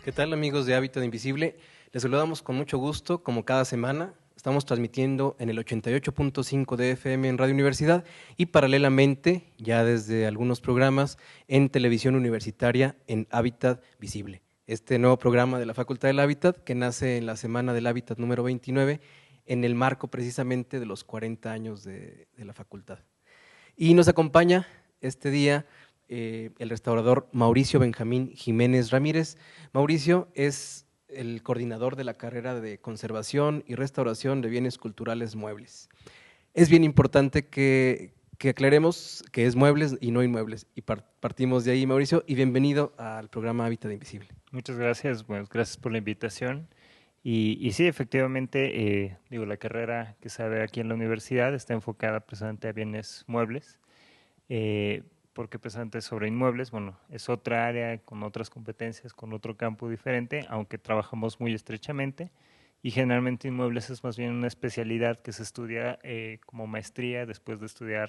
¿Qué tal, amigos de Hábitat Invisible? Les saludamos con mucho gusto, como cada semana. Estamos transmitiendo en el 88.5 de FM en Radio Universidad y paralelamente, ya desde algunos programas, en televisión universitaria en Hábitat Visible. Este nuevo programa de la Facultad del Hábitat que nace en la Semana del Hábitat número 29 en el marco precisamente de los 40 años de la facultad. Y nos acompaña este día el restaurador Mauricio Benjamín Jiménez Ramírez. Mauricio es el coordinador de la carrera de Conservación y Restauración de Bienes Culturales Muebles. Es bien importante que aclaremos que es muebles y no inmuebles, y partimos de ahí, Mauricio, y bienvenido al programa Hábitat Invisible. Muchas gracias, bueno, gracias por la invitación. Y sí, efectivamente, la carrera que se ve aquí en la universidad está enfocada precisamente a bienes muebles, porque precisamente sobre inmuebles, bueno, es otra área con otras competencias, con otro campo diferente, aunque trabajamos muy estrechamente, y generalmente inmuebles es más bien una especialidad que se estudia como maestría después de estudiar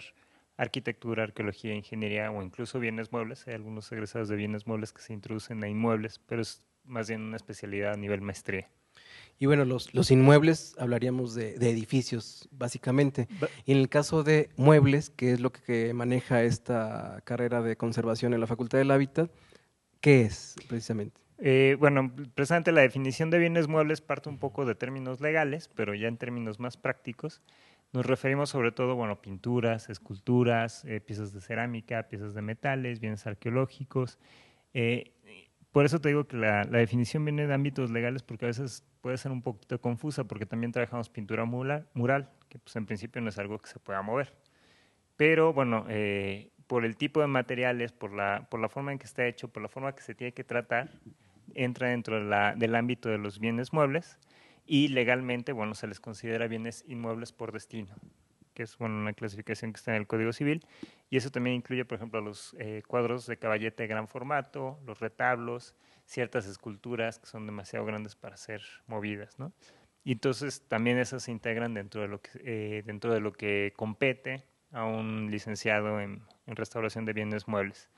arquitectura, arqueología, ingeniería o incluso bienes muebles. Hay algunos egresados de bienes muebles que se introducen a inmuebles, pero es más bien una especialidad a nivel maestría. Y bueno, los inmuebles, hablaríamos de edificios, básicamente. Y en el caso de muebles, que es lo que maneja esta carrera de conservación en la Facultad del Hábitat, ¿qué es precisamente? Bueno, precisamente la definición de bienes muebles parte un poco de términos legales, pero ya en términos más prácticos, nos referimos sobre todo, bueno, pinturas, esculturas, piezas de cerámica, piezas de metales, bienes arqueológicos. Por eso te digo que la definición viene de ámbitos legales, porque a veces puede ser un poquito confusa, porque también trabajamos pintura mural, que pues en principio no es algo que se pueda mover. Pero bueno, por el tipo de materiales, por la forma en que está hecho, por la forma que se tiene que tratar, entra dentro del ámbito de los bienes muebles y legalmente, bueno, se les considera bienes inmuebles por destino, que es bueno, una clasificación que está en el Código Civil, y eso también incluye, por ejemplo, los cuadros de caballete de gran formato, los retablos, ciertas esculturas que son demasiado grandes para ser movidas, ¿no? Y entonces también esas se integran dentro de lo que compete a un licenciado en restauración de bienes muebles.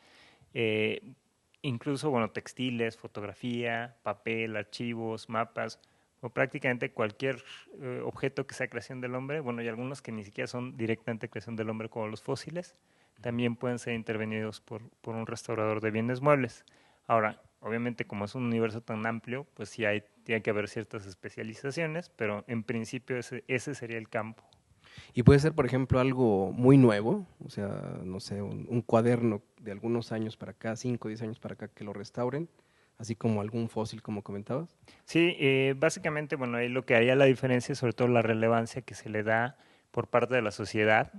Incluso, bueno, textiles, fotografía, papel, archivos, mapas, o prácticamente cualquier objeto que sea creación del hombre, bueno, y algunos que ni siquiera son directamente creación del hombre, como los fósiles, también pueden ser intervenidos por un restaurador de bienes muebles. Ahora, obviamente, como es un universo tan amplio, pues sí tiene que haber ciertas especializaciones, pero en principio ese sería el campo. Y puede ser, por ejemplo, algo muy nuevo, o sea, no sé, un cuaderno de algunos años para acá, 5 o 10 años para acá, que lo restauren, así como algún fósil, como comentabas. Sí, básicamente, bueno, ahí lo que haría la diferencia es sobre todo la relevancia que se le da por parte de la sociedad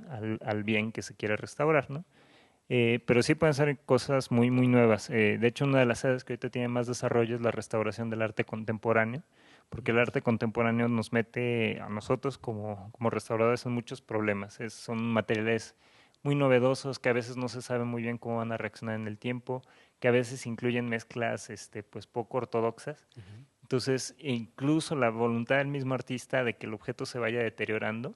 al bien que se quiere restaurar, ¿no? Pero sí pueden ser cosas muy, muy nuevas. De hecho, una de las áreas que ahorita tiene más desarrollo es la restauración del arte contemporáneo, porque el arte contemporáneo nos mete a nosotros como restauradores en muchos problemas. Son materiales muy novedosos que a veces no se sabe muy bien cómo van a reaccionar en el tiempo, que a veces incluyen mezclas pues poco ortodoxas. Entonces, incluso la voluntad del mismo artista de que el objeto se vaya deteriorando,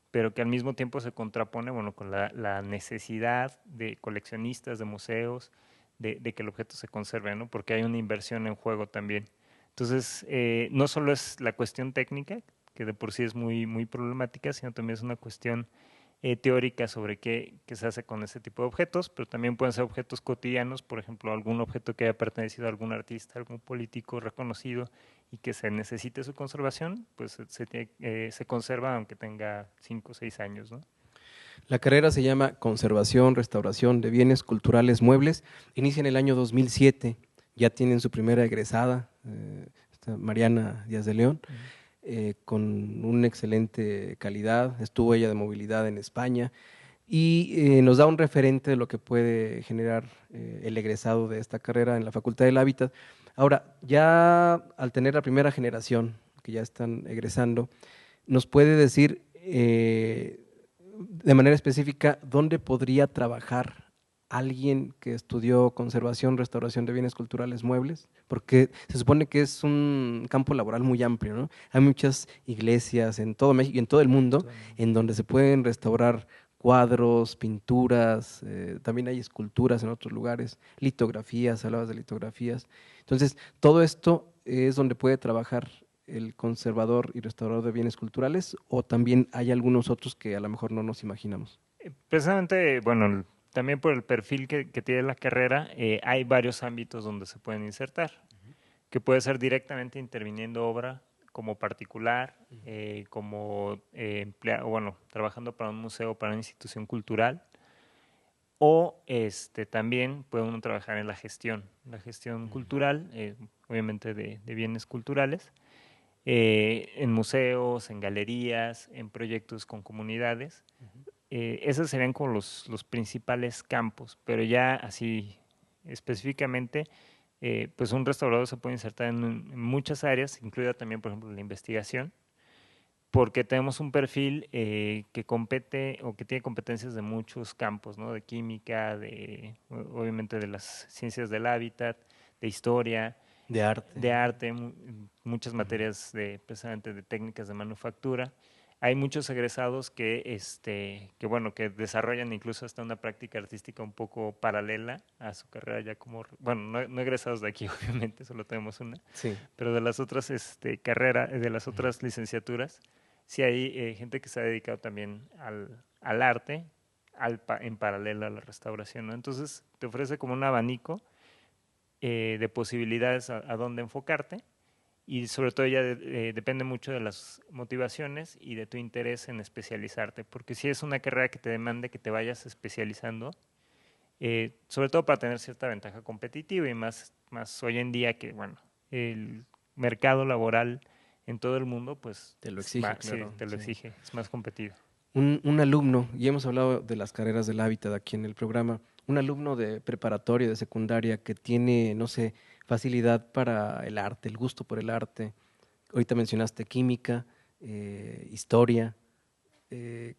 pero que al mismo tiempo se contrapone, bueno, con la necesidad de coleccionistas, de museos, de que el objeto se conserve, ¿no? Porque hay una inversión en juego también. Entonces, no solo es la cuestión técnica, que de por sí es muy, muy problemática, sino también es una cuestión teórica sobre qué se hace con ese tipo de objetos, pero también pueden ser objetos cotidianos, por ejemplo, algún objeto que haya pertenecido a algún artista, algún político reconocido y que se necesite su conservación, pues se conserva aunque tenga 5 o 6 años, ¿no? La carrera se llama Conservación, Restauración de Bienes Culturales Muebles. Inicia en el año 2007, ya tienen su primera egresada, Mariana Díaz de León, con una excelente calidad. Estuvo ella de movilidad en España y nos da un referente de lo que puede generar el egresado de esta carrera en la Facultad del Hábitat. Ahora, ya al tener la primera generación que ya están egresando, ¿nos puede decir de manera específica dónde podría trabajar alguien que estudió conservación, restauración de bienes culturales muebles? Porque se supone que es un campo laboral muy amplio, ¿no? Hay muchas iglesias en todo México y en todo el mundo en donde se pueden restaurar cuadros, pinturas, también hay esculturas en otros lugares, litografías, hablabas de litografías. Entonces, todo esto es donde puede trabajar el conservador y restaurador de bienes culturales, o también hay algunos otros que a lo mejor no nos imaginamos. Precisamente, bueno, también por el perfil que tiene la carrera, hay varios ámbitos donde se pueden insertar, que puede ser directamente interviniendo obra como particular, como empleado, bueno, trabajando para un museo, para una institución cultural, o también puede uno trabajar en la gestión cultural, obviamente de bienes culturales, en museos, en galerías, en proyectos con comunidades. Esos serían como los principales campos, pero ya así específicamente, pues un restaurador se puede insertar en muchas áreas, incluida también, por ejemplo, la investigación, porque tenemos un perfil que compete o que tiene competencias de muchos campos, ¿no? De química, obviamente de las ciencias del hábitat, de historia, De arte. de arte, muchas materias precisamente de técnicas de manufactura. Hay muchos egresados que bueno, que desarrollan incluso hasta una práctica artística un poco paralela a su carrera ya como, bueno, no egresados de aquí, obviamente, solo tenemos una, Sí. pero de las otras carreras, de las otras licenciaturas, sí hay gente que se ha dedicado también al arte, en paralelo a la restauración, ¿no? Entonces te ofrece como un abanico de posibilidades a dónde enfocarte, y sobre todo ya depende mucho de las motivaciones y de tu interés en especializarte, porque si es una carrera que te demande que te vayas especializando, sobre todo para tener cierta ventaja competitiva y más hoy en día que, bueno, el mercado laboral en todo el mundo, pues Te lo exige, sí, claro. te lo Sí. exige, es más competido. Un alumno, y hemos hablado de las carreras del hábitat aquí en el programa, un alumno de preparatoria, de secundaria, que tiene, no sé, facilidad para el arte, el gusto por el arte. Ahorita mencionaste química, historia.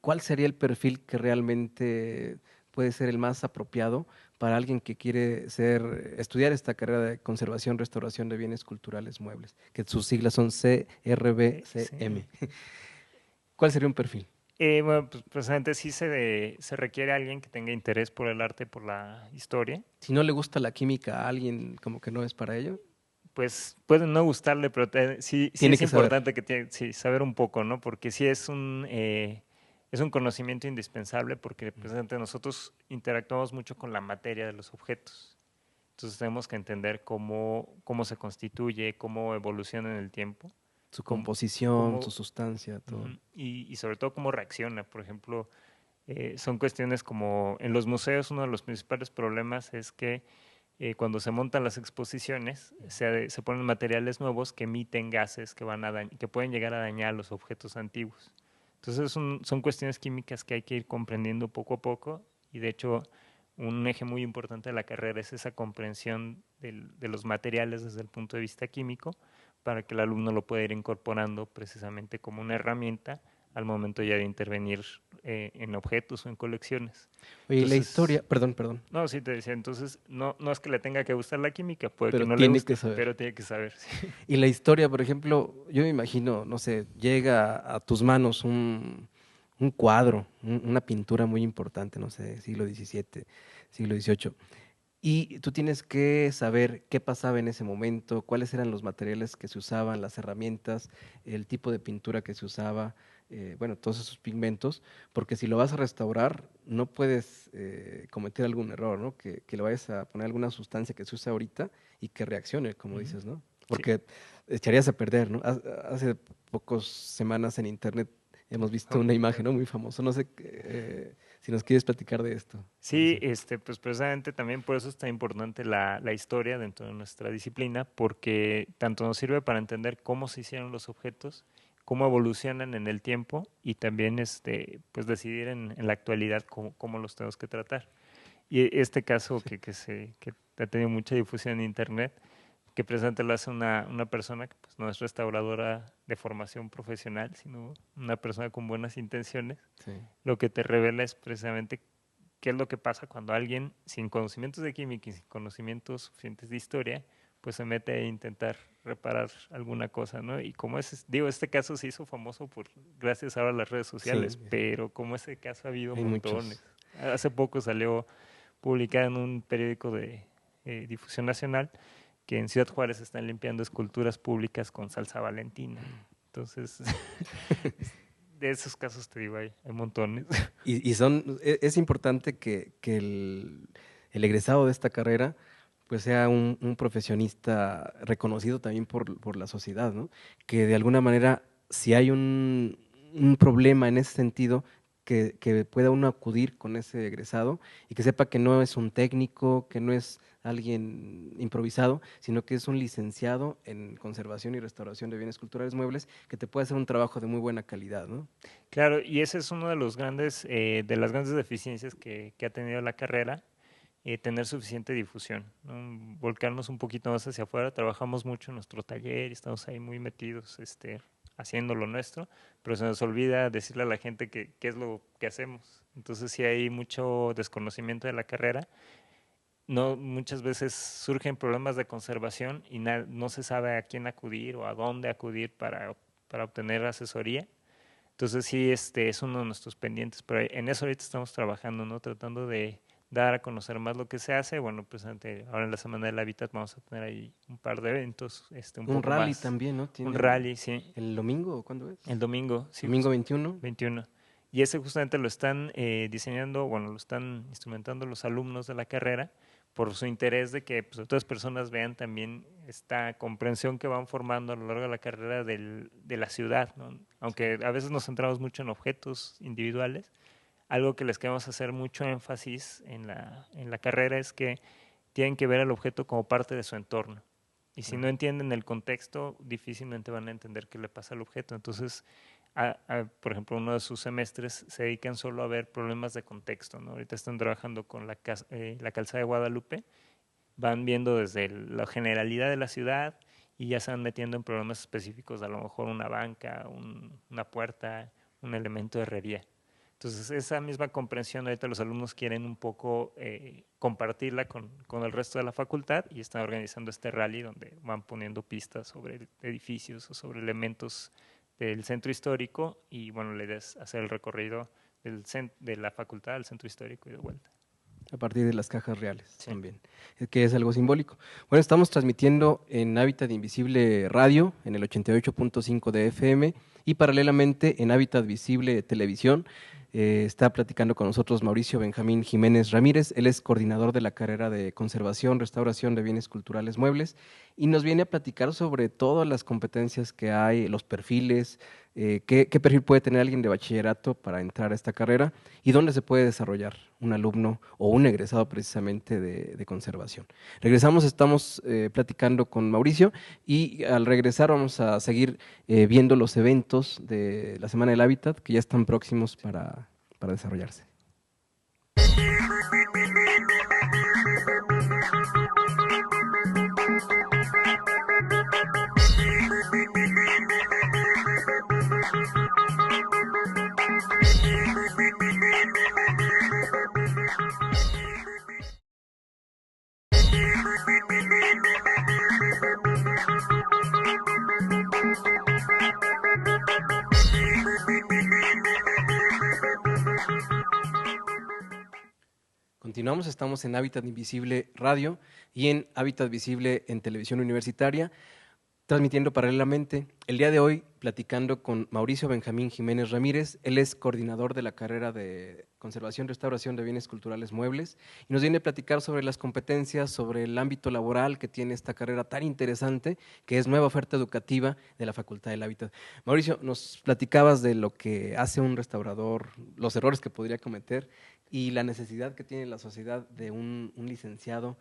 ¿Cuál sería el perfil que realmente puede ser el más apropiado para alguien que quiere estudiar esta carrera de conservación, restauración de bienes culturales muebles? Que sus siglas son Sí. CRBCM. ¿Cuál sería un perfil? Bueno, pues precisamente sí se requiere alguien que tenga interés por el arte, por la historia. Si no le gusta la química a alguien, como que no es para ello, Pues puede no gustarle, pero sí tiene es que saber. importante que sí, saber un poco, ¿no? Porque sí es un conocimiento indispensable, porque precisamente nosotros interactuamos mucho con la materia de los objetos. Entonces tenemos que entender cómo se constituye, cómo evoluciona en el tiempo, Su cómo, composición, su cómo, sustancia, todo. y sobre todo cómo reacciona. Por ejemplo, son cuestiones como en los museos uno de los principales problemas es que cuando se montan las exposiciones se ponen materiales nuevos que emiten gases que, que pueden llegar a dañar los objetos antiguos. Entonces son cuestiones químicas que hay que ir comprendiendo poco a poco, y de hecho un eje muy importante de la carrera es esa comprensión de los materiales desde el punto de vista químico, para que el alumno lo pueda ir incorporando precisamente como una herramienta al momento ya de intervenir en objetos o en colecciones. Oye, y la Entonces, historia, perdón, no, sí te decía, entonces no es que le tenga que gustar la química, puede que pero no le tiene que guste, saber. pero tiene que saber. Sí. Y la historia, por ejemplo, yo me imagino, no sé, llega a tus manos un cuadro, una pintura muy importante, no sé, siglo XVII, siglo XVIII, y tú tienes que saber qué pasaba en ese momento, cuáles eran los materiales que se usaban, las herramientas, el tipo de pintura que se usaba, bueno, todos esos pigmentos, porque si lo vas a restaurar, no puedes cometer algún error, ¿no? Que le vayas a poner alguna sustancia que se usa ahorita y que reaccione, como Ujú. dices, ¿no? Sí. Porque echarías a perder, ¿no? Hace pocas semanas en internet hemos visto una imagen, ¿no? Muy famosa, no sé si nos quieres platicar de esto. Sí, pues precisamente también por eso está importante la historia dentro de nuestra disciplina, porque tanto nos sirve para entender cómo se hicieron los objetos, cómo evolucionan en el tiempo, y también pues decidir en la actualidad cómo los tenemos que tratar. Y este caso Sí. que ha tenido mucha difusión en internet, que precisamente lo hace una persona que pues, no es restauradora de formación profesional, sino una persona con buenas intenciones, Sí. lo que te revela es precisamente qué es lo que pasa cuando alguien sin conocimientos de química y sin conocimientos suficientes de historia, pues se mete a intentar reparar alguna cosa, ¿no? Y como este caso se hizo famoso gracias ahora a las redes Sí, sociales, pero como ese caso ha habido hay montones. muchos. Hace poco salió publicada en un periódico de difusión nacional que en Ciudad Juárez están limpiando esculturas públicas con salsa Valentina. Entonces, de esos casos te digo, hay montones. Y es importante que el egresado de esta carrera pues sea un profesionista reconocido también por la sociedad, ¿no? Que de alguna manera, si hay un problema en ese sentido, que pueda uno acudir con ese egresado y que sepa que no es un técnico, que no es alguien improvisado, sino que es un licenciado en conservación y restauración de bienes culturales muebles que te puede hacer un trabajo de muy buena calidad, ¿no? Claro, y ese es uno de de las grandes deficiencias que ha tenido la carrera, tener suficiente difusión, ¿no? Volcarnos un poquito más hacia afuera. Trabajamos mucho en nuestro taller y estamos ahí muy metidos, haciendo lo nuestro, pero se nos olvida decirle a la gente qué es lo que hacemos. Entonces, sí hay mucho desconocimiento de la carrera. No, muchas veces surgen problemas de conservación y no se sabe a quién acudir o a dónde acudir para obtener asesoría. Entonces sí, es uno de nuestros pendientes, pero en eso ahorita estamos trabajando, ¿no? Tratando de dar a conocer más lo que se hace. Bueno, pues ahora en la Semana del Hábitat vamos a tener ahí un par de eventos, un Un poco rally más, también, ¿no? un Tienen rally, sí, el domingo, ¿o cuándo es? el domingo, sí, Domingo 21. 21. Y ese justamente lo están diseñando, bueno, lo están instrumentando los alumnos de la carrera por su interés de que pues, otras personas vean también esta comprensión que van formando a lo largo de la carrera de la ciudad, ¿no? Aunque a veces nos centramos mucho en objetos individuales, algo que les queremos hacer mucho énfasis en la carrera es que tienen que ver al objeto como parte de su entorno. Y si no entienden el contexto, difícilmente van a entender qué le pasa al objeto. Entonces, por ejemplo, uno de sus semestres se dedican solo a ver problemas de contexto, ¿no? Ahorita están trabajando con la calzada de Guadalupe, van viendo desde la generalidad de la ciudad y ya se van metiendo en problemas específicos, a lo mejor una banca, una puerta, un elemento de herrería. Entonces, esa misma comprensión ahorita los alumnos quieren un poco compartirla con el resto de la facultad y están organizando este rally donde van poniendo pistas sobre edificios o sobre elementos del centro histórico y bueno, la idea es hacer el recorrido de la facultad al centro histórico y de vuelta. A partir de las cajas reales Sí. también, que es algo simbólico. Bueno, estamos transmitiendo en Hábitat Invisible Radio, en el 88.5 de FM, y paralelamente en Hábitat Visible Televisión. Está platicando con nosotros Mauricio Benjamín Jiménez Ramírez. Él es coordinador de la carrera de Conservación, Restauración de Bienes Culturales Muebles, y nos viene a platicar sobre todas las competencias que hay, los perfiles, qué perfil puede tener alguien de bachillerato para entrar a esta carrera y dónde se puede desarrollar un alumno o un egresado precisamente de conservación. Regresamos, estamos platicando con Mauricio y al regresar vamos a seguir viendo los eventos de la Semana del Hábitat que ya están próximos para desarrollarse. Continuamos, estamos en Hábitat Invisible Radio y en Hábitat Visible en Televisión Universitaria, transmitiendo paralelamente. El día de hoy, platicando con Mauricio Benjamín Jiménez Ramírez, él es coordinador de la carrera de Conservación y Restauración de Bienes Culturales Muebles y nos viene a platicar sobre las competencias, sobre el ámbito laboral que tiene esta carrera tan interesante, que es nueva oferta educativa de la Facultad del Hábitat. Mauricio, nos platicabas de lo que hace un restaurador, los errores que podría cometer y la necesidad que tiene la sociedad de un licenciado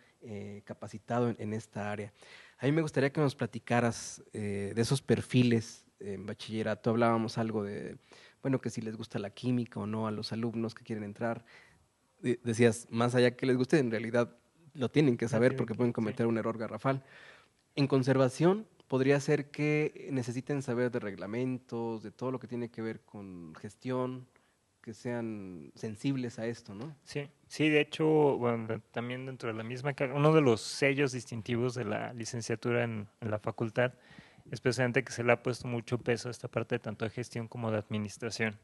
capacitado en esta área. A mí me gustaría que nos platicaras de esos perfiles en bachillerato. Hablábamos algo de, bueno, que si les gusta la química o no a los alumnos que quieren entrar. Decías, más allá que les guste, en realidad lo tienen que saber porque pueden cometer un error garrafal. En conservación podría ser que necesiten saber de reglamentos, de todo lo que tiene que ver con gestión. que sean sensibles a esto, ¿no? Sí, sí, de hecho, bueno, también dentro de la misma carrera, uno de los sellos distintivos de la licenciatura en la facultad, especialmente que se le ha puesto mucho peso a esta parte tanto de gestión como de administración,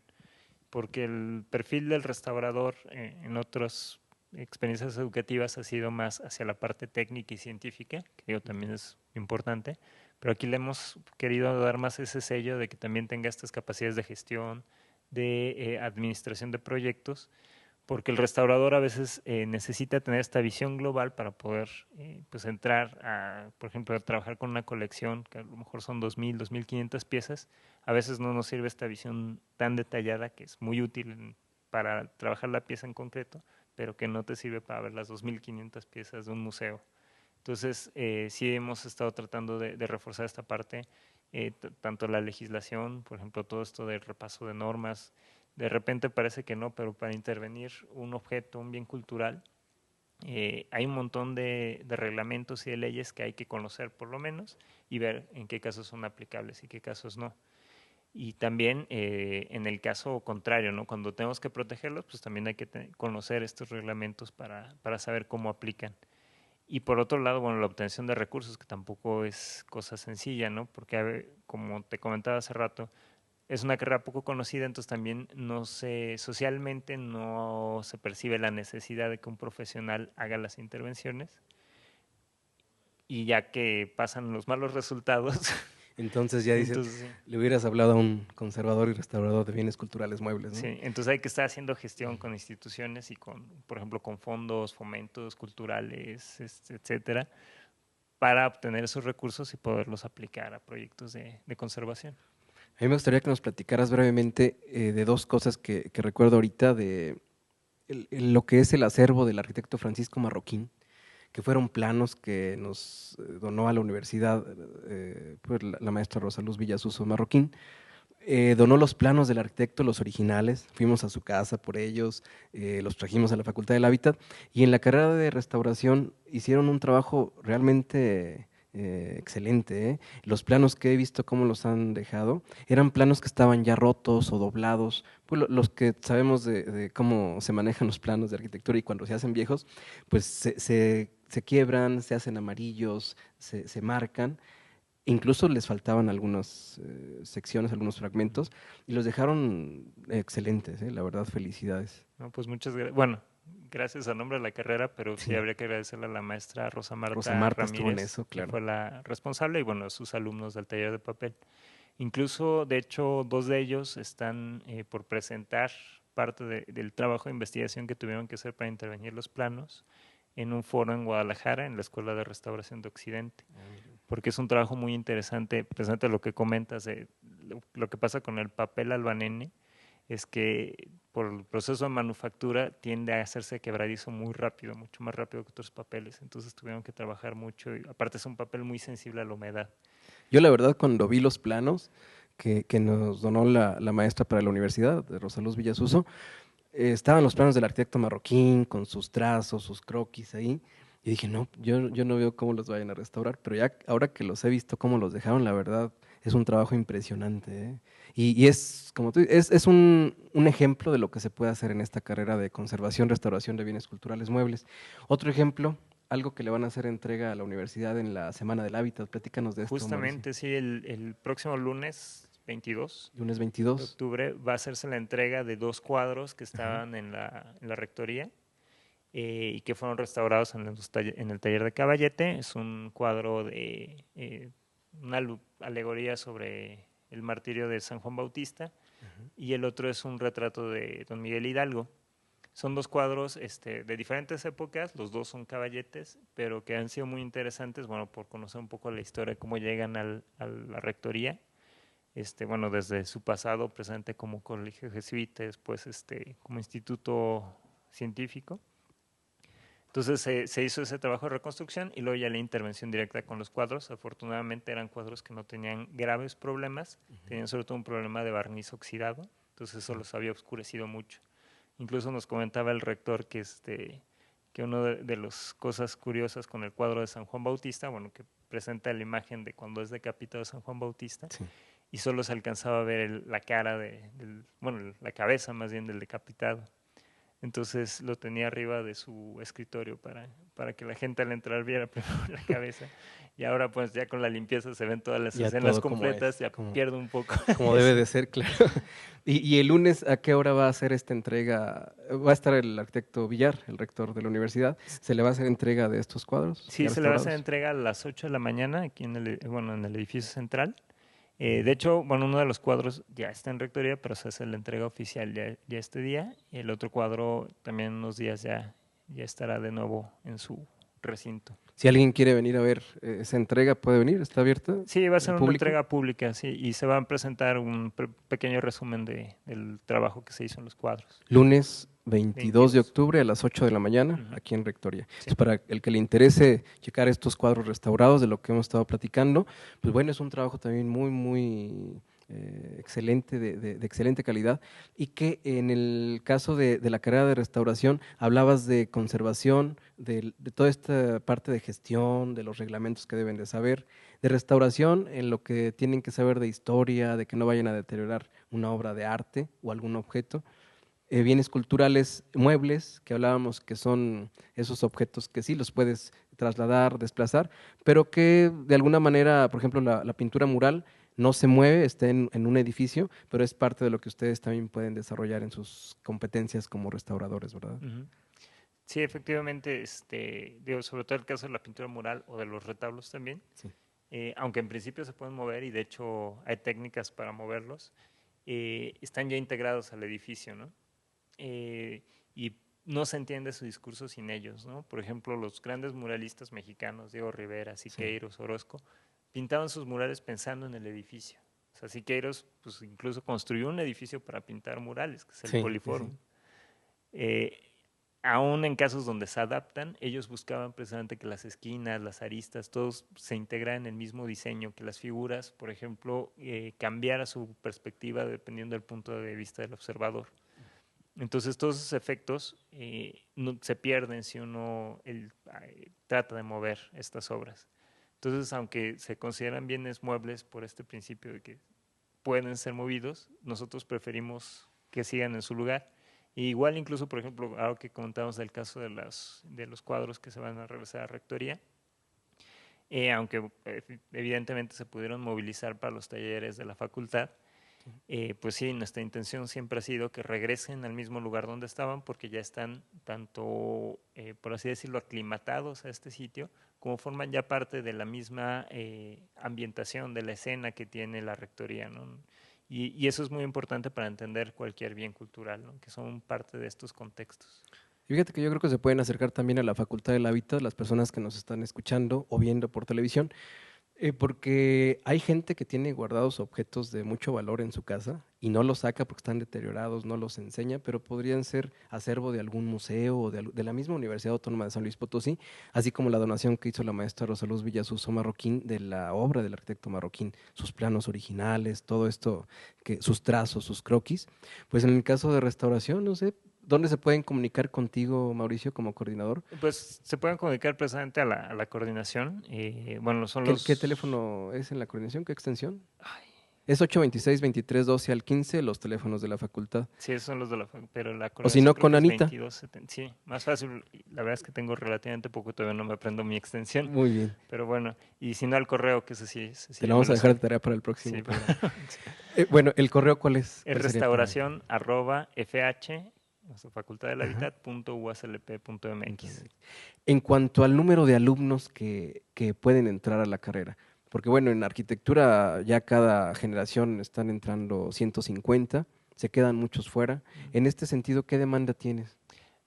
porque el perfil del restaurador en otras experiencias educativas ha sido más hacia la parte técnica y científica, que digo también es importante, pero aquí le hemos querido dar más ese sello de que también tenga estas capacidades de gestión, de administración de proyectos, porque el restaurador a veces necesita tener esta visión global para poder pues entrar a, por ejemplo, a trabajar con una colección que a lo mejor son 2.000, 2.500 piezas. A veces no nos sirve esta visión tan detallada que es muy útil para trabajar la pieza en concreto, pero que no te sirve para ver las 2.500 piezas de un museo. Entonces, sí hemos estado tratando de reforzar esta parte, tanto la legislación, por ejemplo, todo esto del repaso de normas. De repente parece que no, pero para intervenir un objeto, un bien cultural, hay un montón de reglamentos y de leyes que hay que conocer por lo menos y ver en qué casos son aplicables y qué casos no. Y también en el caso contrario, ¿no? Cuando tenemos que protegerlos, pues también hay que conocer estos reglamentos para saber cómo aplican. Y por otro lado, bueno, la obtención de recursos, que tampoco es cosa sencilla, ¿no? Porque, como te comentaba hace rato, es una carrera poco conocida, entonces también socialmente no se percibe la necesidad de que un profesional haga las intervenciones. Y ya que pasan los malos resultados, Entonces ya dices, entonces sí. le hubieras hablado a un conservador y restaurador de bienes culturales muebles, ¿no? Sí, entonces hay que estar haciendo gestión con instituciones y con, por ejemplo, con fondos, fomentos culturales, etcétera, para obtener esos recursos y poderlos aplicar a proyectos de conservación. A mí me gustaría que nos platicaras brevemente de dos cosas que recuerdo ahorita de lo que es el acervo del arquitecto Francisco Marroquín, que fueron planos que nos donó a la universidad pues la maestra Rosa Luz Villasuso Marroquín. Donó los planos del arquitecto, los originales, fuimos a su casa por ellos, los trajimos a la Facultad del Hábitat y en la carrera de restauración hicieron un trabajo realmente excelente. Los planos que he visto cómo los han dejado eran planos que estaban ya rotos o doblados. Pues los que sabemos de cómo se manejan los planos de arquitectura y cuando se hacen viejos, pues se quiebran, se hacen amarillos, se marcan. Incluso les faltaban algunas secciones, algunos fragmentos, y los dejaron excelentes, la verdad, felicidades. No, pues muchas gracias. Bueno, gracias a nombre de la carrera, pero sí Sí, habría que agradecerle a la maestra Rosa Rosa Marta Marta estuvo en Ramírez, eso, que claro. fue la responsable, y bueno, a sus alumnos del taller de papel. Incluso, de hecho, dos de ellos están por presentar parte del trabajo de investigación que tuvieron que hacer para intervenir los planos en un foro en Guadalajara, en la Escuela de Restauración de Occidente, porque es un trabajo muy interesante, precisamente lo que comentas, de lo que pasa con el papel albanene, es que por el proceso de manufactura tiende a hacerse quebradizo muy rápido, mucho más rápido que otros papeles, entonces tuvieron que trabajar mucho, y aparte es un papel muy sensible a la humedad. Yo la verdad cuando vi los planos que nos donó la maestra para la universidad, de Rosa Luz Villasuso, estaban los planos del arquitecto Marroquín con sus trazos, sus croquis ahí, y dije, no, yo no veo cómo los vayan a restaurar, pero ya ahora que los he visto cómo los dejaron, la verdad, es un trabajo impresionante, ¿eh? Y es, como tú es un ejemplo de lo que se puede hacer en esta carrera de conservación, restauración de bienes culturales muebles. Otro ejemplo, algo que le van a hacer entrega a la universidad en la Semana del Hábitat. Platícanos de esto, Mauricio. Justamente, sí, el próximo lunes 22 Lunes de 22. octubre va a hacerse la entrega de dos cuadros que Ajá. estaban en la rectoría y que fueron restaurados en el taller de Caballete. Es un cuadro de una alegoría sobre el martirio de San Juan Bautista y el otro es un retrato de Don Miguel Hidalgo. Son dos cuadros de diferentes épocas, los dos son caballetes, pero que han sido muy interesantes, bueno, por conocer un poco la historia, cómo llegan a la rectoría, bueno, desde su pasado presente como colegio jesuita, después como instituto científico. Entonces se hizo ese trabajo de reconstrucción y luego ya la intervención directa con los cuadros. Afortunadamente eran cuadros que no tenían graves problemas, tenían sobre todo un problema de barniz oxidado, entonces eso los había oscurecido mucho. Incluso nos comentaba el rector que una de las cosas curiosas con el cuadro de San Juan Bautista, bueno, que presenta la imagen de cuando es decapitado San Juan Bautista, Sí. y solo se alcanzaba a ver la cara bueno, la cabeza más bien del decapitado. Entonces lo tenía arriba de su escritorio para que la gente al entrar viera primero la cabeza. Y ahora pues ya con la limpieza se ven todas las Ya escenas todo como completas, es, ya como, pierde un poco como debe eso. de ser, claro. Y el lunes, ¿a qué hora va a ser esta entrega? ¿Va a estar el arquitecto Villar, el rector de la universidad? ¿Se le va a hacer entrega de estos cuadros Sí, ya se le va a hacer restaurados? entrega a las 8 de la mañana aquí bueno, en el edificio central. De hecho, bueno, uno de los cuadros ya está en rectoría, pero se hace la entrega oficial ya este día. Y el otro cuadro también en unos días ya estará de nuevo en su recinto. Si alguien quiere venir a ver esa entrega, ¿puede venir? ¿Está abierta Sí, va a al ser una público? entrega pública, sí, y se va a presentar un pequeño resumen del trabajo que se hizo en los cuadros. Lunes 22 de 22. octubre a las 8 de la mañana, Ujú. aquí en Rectoría. Sí. Es para el que le interese checar estos cuadros restaurados de lo que hemos estado platicando, pues bueno, es un trabajo también muy excelente, de excelente calidad, y que en el caso de la carrera de restauración, hablabas de conservación, de toda esta parte de gestión, de los reglamentos que deben de saber, de restauración en lo que tienen que saber de historia, de que no vayan a deteriorar una obra de arte o algún objeto, bienes culturales, muebles, que hablábamos que son esos objetos que sí los puedes trasladar, desplazar, pero que de alguna manera, por ejemplo, la pintura mural no se mueve, está en un edificio, pero es parte de lo que ustedes también pueden desarrollar en sus competencias como restauradores, ¿verdad? Ujú. Sí, efectivamente, digo, sobre todo el caso de la pintura mural o de los retablos también, Sí. aunque en principio se pueden mover y de hecho hay técnicas para moverlos, están ya integrados al edificio, ¿no? Y no se entiende su discurso sin ellos, ¿no? Por ejemplo, los grandes muralistas mexicanos, Diego Rivera, Sí, Siqueiros, Orozco, pintaban sus murales pensando en el edificio. O sea, Siqueiros pues, incluso construyó un edificio para pintar murales, que es el sí, sí, sí. Poliforum. Eh, Aún en casos donde se adaptan, ellos buscaban precisamente que las esquinas, las aristas, todos se integraran en el mismo diseño, que las figuras, por ejemplo, cambiara su perspectiva dependiendo del punto de vista del observador. Entonces todos esos efectos no, se pierden si uno trata de mover estas obras. Entonces, aunque se consideran bienes muebles por este principio de que pueden ser movidos, nosotros preferimos que sigan en su lugar. Y igual incluso, por ejemplo, algo que comentamos del caso de los cuadros que se van a regresar a rectoría, aunque evidentemente se pudieron movilizar para los talleres de la facultad, pues sí, nuestra intención siempre ha sido que regresen al mismo lugar donde estaban porque ya están tanto, por así decirlo, aclimatados a este sitio, como forman ya parte de la misma ambientación, de la escena que tiene la rectoría, ¿no? Y eso es muy importante para entender cualquier bien cultural, ¿no? Que son parte de estos contextos. Y fíjate que yo creo que se pueden acercar también a la Facultad del Hábitat las personas que nos están escuchando o viendo por televisión. Porque hay gente que tiene guardados objetos de mucho valor en su casa y no los saca porque están deteriorados, no los enseña, pero podrían ser acervo de algún museo o de la misma Universidad Autónoma de San Luis Potosí, así como la donación que hizo la maestra Rosaluz Villasuso Marroquín de la obra del arquitecto Marroquín, sus planos originales, todo esto, sus trazos, sus croquis. Pues en el caso de restauración, no sé, ¿dónde se pueden comunicar contigo, Mauricio, como coordinador? Pues se pueden comunicar precisamente a la coordinación. Bueno, son ¿Qué los... teléfono es en la coordinación? ¿Qué extensión? Ay, Es 826-2312 al 15, los teléfonos de la facultad. sí, esos son los de pero la O si coordinación no, creo con que es Anita. 2270. Sí, más fácil. La verdad es que tengo relativamente poco, todavía no me aprendo mi extensión. Muy bien. Pero bueno, y si no al correo, que ese Te sí la me vamos a lo dejar de sé. tarea para el Sí, próximo programa. Bueno, ¿el correo cuál es? es ¿Cuál sería para...? restauración arroba fh, nuestra facultad del Ajá. hábitat, punto uaslp punto Punto mx. MX. En cuanto al número de alumnos que pueden entrar a la carrera, porque bueno, en arquitectura ya cada generación están entrando 150, se quedan muchos fuera. En este sentido, ¿qué demanda tienes?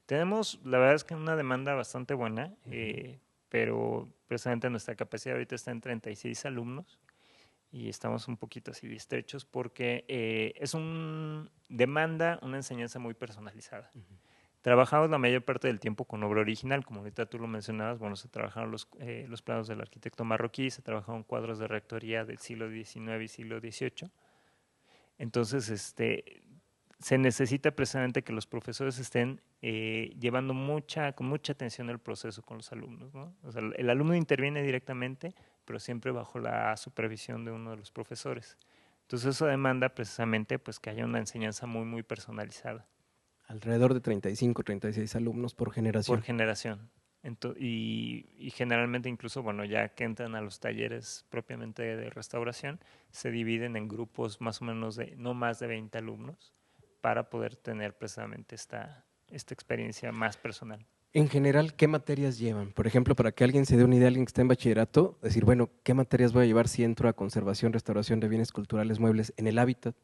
Tenemos, la verdad es que una demanda bastante buena, Ujú. pero precisamente nuestra capacidad ahorita está en 36 alumnos y estamos un poquito así de estrechos porque es un demanda una enseñanza muy personalizada. Trabajamos la mayor parte del tiempo con obra original, como ahorita tú lo mencionabas, bueno, se trabajaron los planos del arquitecto marroquí, se trabajaron cuadros de rectoría del siglo XIX y siglo XVIII. Entonces, se necesita precisamente que los profesores estén llevando con mucha atención el proceso con los alumnos, ¿no? O sea, el alumno interviene directamente, pero siempre bajo la supervisión de uno de los profesores. Entonces eso demanda precisamente pues que haya una enseñanza muy, muy personalizada. Alrededor de 35, 36 alumnos por Por generación. generación. Y generalmente incluso, bueno, ya que entran a los talleres propiamente de restauración, se dividen en grupos más o menos de no más de 20 alumnos para poder tener precisamente esta experiencia más personal. En general, ¿qué materias llevan? Por ejemplo, para que alguien se dé una idea, alguien que está en bachillerato, decir, bueno, ¿qué materias voy a llevar si entro a conservación, restauración de bienes culturales muebles en el hábitat?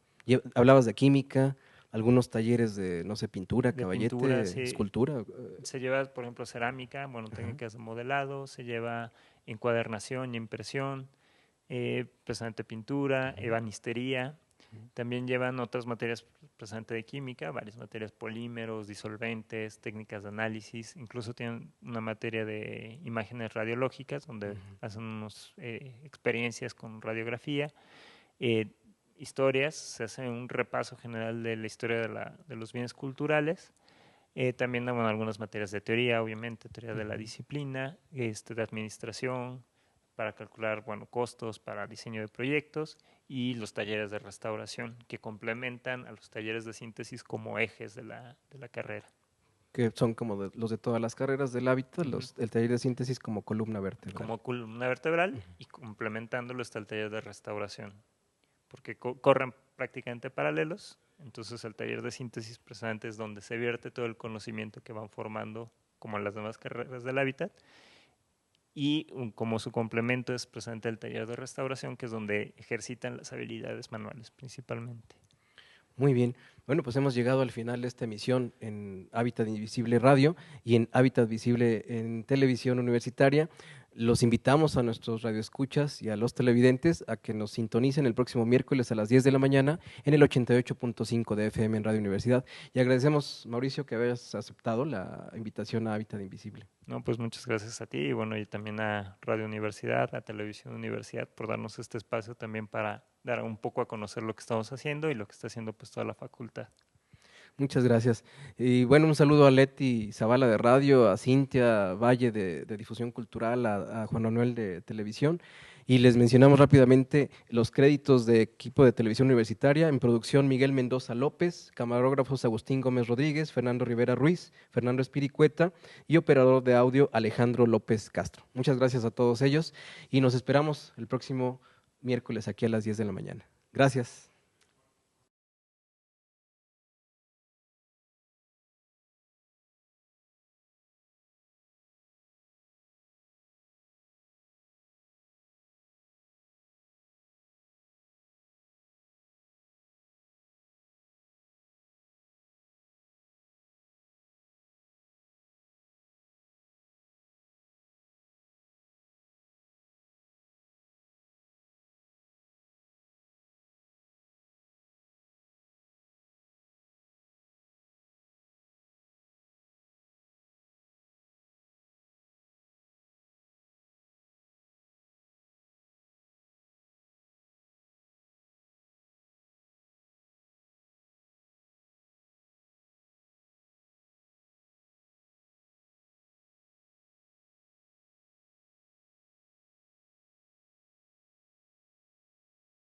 Hablabas de química, algunos talleres de, no sé, pintura, De pintura caballete, escultura. se lleva, por ejemplo, cerámica, bueno, Ajá. técnicas de modelado, se lleva encuadernación y impresión, precisamente pintura, ebanistería. También llevan otras materias precisamente de química, varias materias, polímeros, disolventes, técnicas de análisis, incluso tienen una materia de imágenes radiológicas donde hacen unas experiencias con radiografía, eh, historias, se hace un repaso general de la historia de los bienes culturales, también bueno, algunas materias de teoría, obviamente, teoría de la disciplina, de administración, para calcular bueno, costos, para diseño de proyectos y los talleres de restauración que complementan a los talleres de síntesis como ejes de la carrera. Que son como los de todas las carreras del hábitat, Ujú. el taller de síntesis como columna vertebral. Como columna vertebral y complementándolo está el taller de restauración, porque corren prácticamente paralelos. Entonces el taller de síntesis precisamente es donde se vierte todo el conocimiento que van formando como en las demás carreras del hábitat y como su complemento es precisamente el taller de restauración, que es donde ejercitan las habilidades manuales principalmente. Muy bien. Bueno, pues hemos llegado al final de esta emisión en Hábitat Invisible Radio y en Hábitat Visible en Televisión Universitaria. Los invitamos a nuestros radioescuchas y a los televidentes a que nos sintonicen el próximo miércoles a las 10 de la mañana en el 88.5 de FM en Radio Universidad. Y agradecemos, Mauricio, que hayas aceptado la invitación a Hábitat Invisible. No, pues muchas gracias a ti y bueno, y también a Radio Universidad, a Televisión Universidad por darnos este espacio también para dar un poco a conocer lo que estamos haciendo y lo que está haciendo pues toda la facultad. Muchas gracias. Y bueno, un saludo a Leti Zavala de Radio, a Cintia Valle de Difusión Cultural, a Juan Manuel de Televisión. Y les mencionamos rápidamente los créditos de equipo de televisión universitaria. En producción, Miguel Mendoza López, camarógrafos Agustín Gómez Rodríguez, Fernando Rivera Ruiz, Fernando Espiricueta y operador de audio Alejandro López Castro. Muchas gracias a todos ellos y nos esperamos el próximo miércoles aquí a las 10 de la mañana. Gracias.